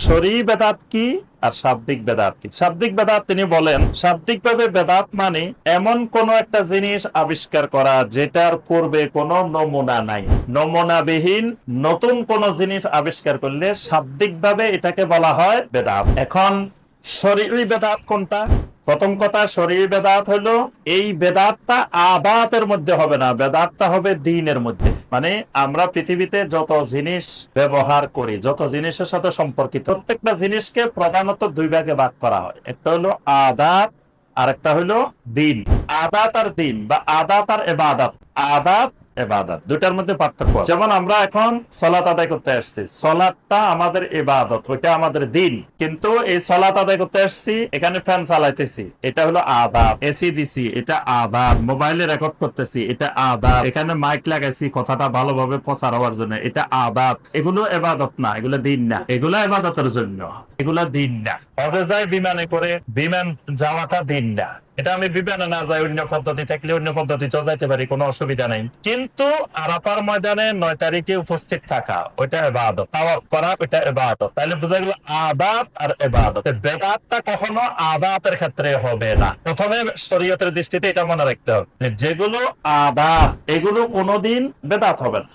শরঈ বেদাত কি আর শাব্দিক বেদাত কি? শাব্দিক বেদাত তিনি বলেন, শাব্দিক ভাবে বেদাত মানে এমন কোন একটা জিনিস আবিষ্কার করা যেটার পূর্বে কোনো নমুনা নাই। নমুনাবিহীন নতুন কোন জিনিস আবিষ্কার করলে শাব্দিক ভাবে এটাকে বলা হয় বেদাত। এখন শরঈ বেদাত কোনটা? প্রথম কথা, শরঈ বেদাত হলো এই বেদাতটা আদাতের মধ্যে হবে না, বেদাতটা হবে দ্বীনের মধ্যে। মানে আমরা পৃথিবীতে যত জিনিস ব্যবহার করি, যত জিনিসের সাথে সম্পর্কিত, প্রত্যেকটা জিনিসকে প্রধানত দুই ভাগে ভাগ করা হয়। একটা হলো আদাত আর একটা হলো দ্বীন। আদাত আর দ্বীন বা আদাত আর ইবাদত, আদাত ইবাদত দুটার মধ্যে পার্থক্য আছে। যেমন আমরা এখন সালাত আদায় করতে আসছি, সালাতটা আমাদের ইবাদত, ওইটা আমাদের দ্বীন। কিন্তু এই সালাত আদায় করতে আসছি, এখানে ফ্যান চালাইতেছি, এটা হলো আদাত। এসি দিছি, এটা আদাত। মোবাইলে রেকর্ড করতেছি, এটা আদাত। এখানে মাইক লাগাইছি কথাটা ভালোভাবে প্রচার হওয়ার জন্য, এটা আদাত। এগুলো ইবাদত না, এগুলো দ্বীন না। এগুলো ইবাদতের জন্য, এগুলো দ্বীন না। হজে যায় বিমানে করে, বিমান যাওয়াটা দ্বীন না। এটা আমি বিমানে না যাই, অন্য পদ্ধতি থাকলে অন্য পদ্ধতিতেও যাইতে পারি, কোনো অসুবিধা নাই। কিন্তু আরাফার ময়দানে 9 তারিখে উপস্থিত থাকা, ওইটা ইবাদত। তাওয়াফ করা, ওইটা ইবাদত। তাহলে বোঝা গেল আদাত আর ইবাদত। বেদাতটা কখনো আদাতের ক্ষেত্রে হবে না। প্রথমে শরীয়তের দৃষ্টিতে এটা মনে রাখতে হবে যে যেগুলো আদাত, এগুলো কোনোদিন বেদাত হবে না।